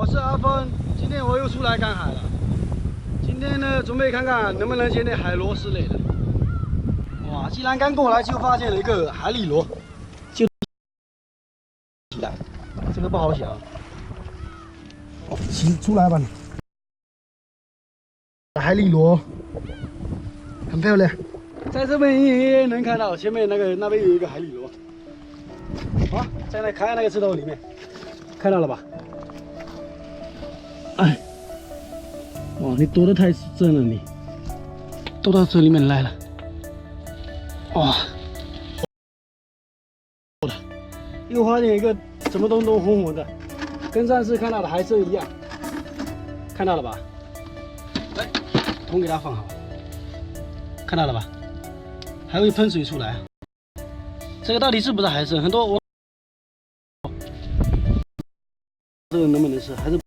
我是阿峰，今天我又出来看海了。今天呢，准备看看能不能捡点海螺之类的。哇，既然刚过来就发现了一个海里螺，就起来，这个不好想。哦，起出来吧你。海里螺，很漂亮，在这边也能看到，前面那边有一个海里螺。啊，在那开那个石头里面，看到了吧？哎，哇，你躲得太深了，你躲到这里面来了。哇，又发现一个什么东东红红的，跟上次看到的海参一样，看到了吧？来，桶给它放好，看到了吧？还会喷水出来。这个到底是不是海参？很多我这个能不能吃？还是